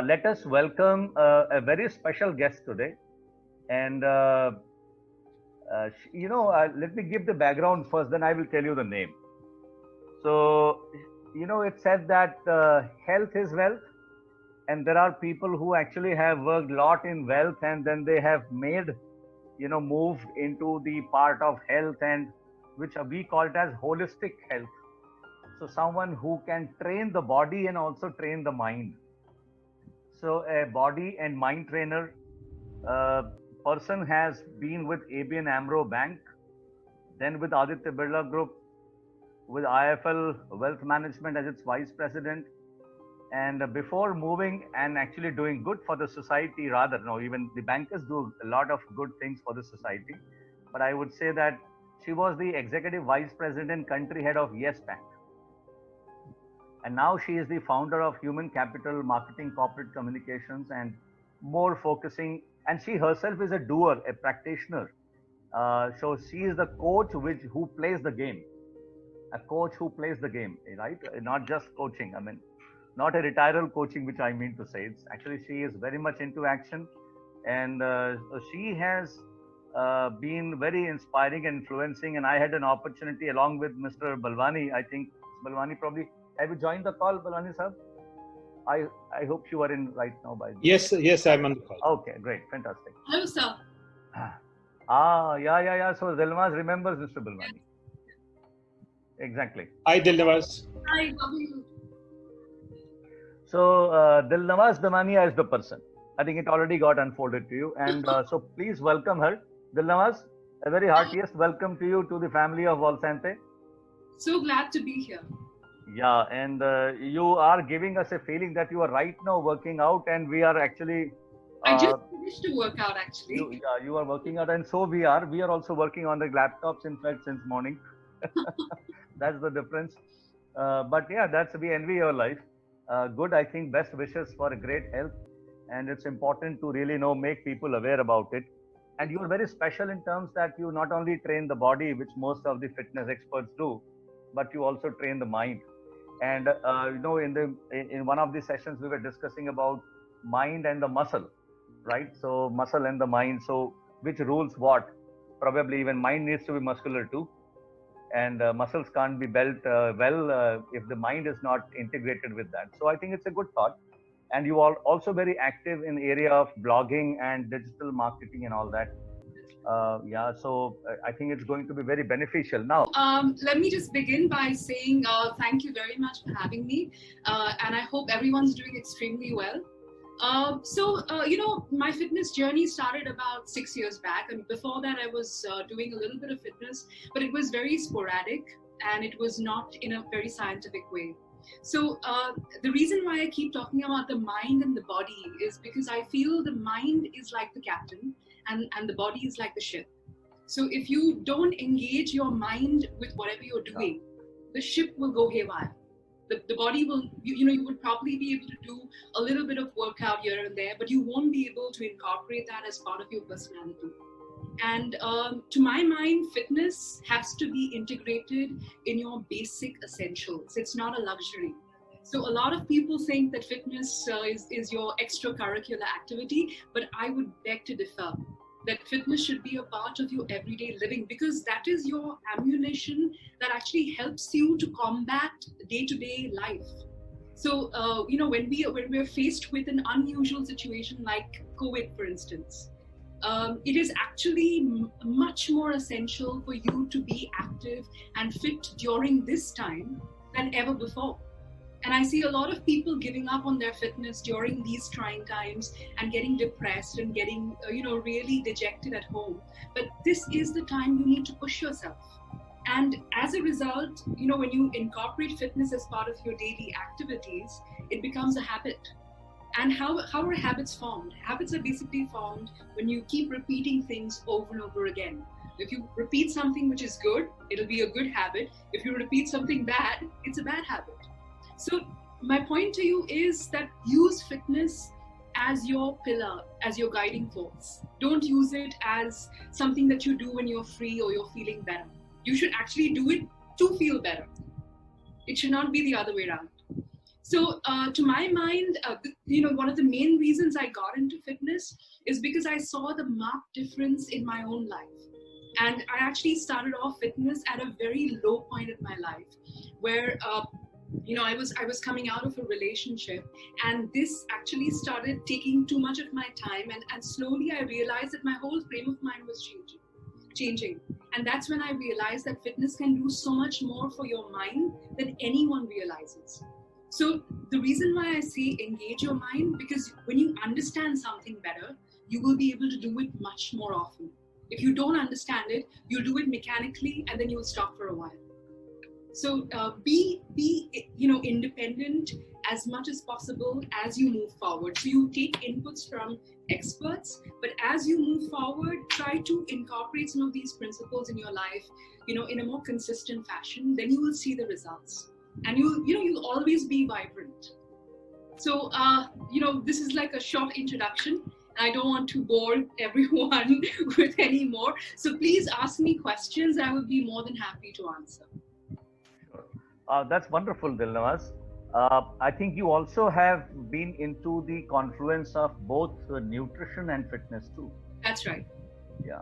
Let us welcome a very special guest today. And, let me give the background first, then I will tell you the name. So, it's said that health is wealth, and there are people who actually have worked a lot in wealth and then they have made, moved into the part of health and which we call it as holistic health. So, someone who can train the body and also train the mind. So a body and mind trainer person has been with ABN AMRO Bank, then with Aditya Birla Group, with IIFL Wealth Management as its vice president. And before moving and actually doing good for the society, rather, no, even the bankers do a lot of good things for the society. But I would say that she was the executive vice president, country head of Yes Bank. And now she is the founder of Human Capital Marketing Corporate Communications and more focusing. And she herself is a doer, a practitioner. So she is the coach who plays the game. A coach who plays the game, right? Not just coaching. I mean, not a retiral coaching, which I mean to say. It's actually she is very much into action, and she has been very inspiring and influencing. And I had an opportunity along with Mr. Balwani. I think Balwani probably. Have you joined the call, Balwani sir? I hope you are in right now. Yes, I'm on the call. Okay, great, fantastic. Hello, sir. Yeah. So Dilnawaz remembers Mr. Balwani. Exactly. Hi, Dilnawaz. Hi, how are you? So Dilnawaz Damania is the person. I think it already got unfolded to you, and so please welcome her. Dilnawaz, a very heartiest welcome to you to the family of Volsante. So glad to be here. Yeah, and you are giving us a feeling that you are right now working out, and we are actually. I just finished to work out, actually. You are working out, and so we are. We are also working on the laptops, in fact, since morning. That's the difference. But yeah, we envy your life. Good, I think. Best wishes for a great health, and it's important to really make people aware about it. And you are very special in terms that you not only train the body, which most of the fitness experts do, but you also train the mind. And in one of the sessions we were discussing about mind and the muscle, right? So muscle and the mind. So which rules what? Probably even mind needs to be muscular too, and muscles can't be built if the mind is not integrated with that. So I think it's a good thought. And you are also very active in the area of blogging and digital marketing and all that. So I think it's going to be very beneficial. Now, let me just begin by saying thank you very much for having me, and I hope everyone's doing extremely well. My fitness journey started about 6 years back, and before that I was doing a little bit of fitness, but it was very sporadic and it was not in a very scientific way. So the reason why I keep talking about the mind and the body is because I feel the mind is like the captain and the body is like the ship. So if you don't engage your mind with whatever you're doing, the ship will go haywire. The body will, you would probably be able to do a little bit of workout here and there, but you won't be able to incorporate that as part of your personality. And to my mind, fitness has to be integrated in your basic essentials. It's not a luxury. So a lot of people think that fitness is your extracurricular activity, but I would beg to differ. That fitness should be a part of your everyday living, because that is your ammunition that actually helps you to combat day-to-day life. So, when we're faced with an unusual situation like COVID, for instance, it is actually much more essential for you to be active and fit during this time than ever before. And I see a lot of people giving up on their fitness during these trying times and getting depressed and getting, really dejected at home. But this is the time you need to push yourself. And as a result, when you incorporate fitness as part of your daily activities, it becomes a habit. And how are habits formed? Habits are basically formed when you keep repeating things over and over again. If you repeat something which is good, it'll be a good habit. If you repeat something bad, it's a bad habit. So my point to you is that use fitness as your pillar, as your guiding force. Don't use it as something that you do when you're free or you're feeling better. You should actually do it to feel better. It should not be the other way around. So, to my mind, one of the main reasons I got into fitness is because I saw the marked difference in my own life. And I actually started off fitness at a very low point in my life, where I was coming out of a relationship, and this actually started taking too much of my time, and slowly I realized that my whole frame of mind was changing. And that's when I realized that fitness can do so much more for your mind than anyone realizes. So the reason why I say engage your mind, because when you understand something better, you will be able to do it much more often. If you don't understand it, you'll do it mechanically, and then you'll stop for a while. So be independent as much as possible as you move forward. So you take inputs from experts, but as you move forward, try to incorporate some of these principles in your life, in a more consistent fashion. Then you will see the results, and you'll always be vibrant. So this is like a short introduction. I don't want to bore everyone with any more. So please ask me questions. I will be more than happy to answer. That's wonderful, Dilnawaz. I think you also have been into the confluence of both nutrition and fitness too. That's right. Yeah.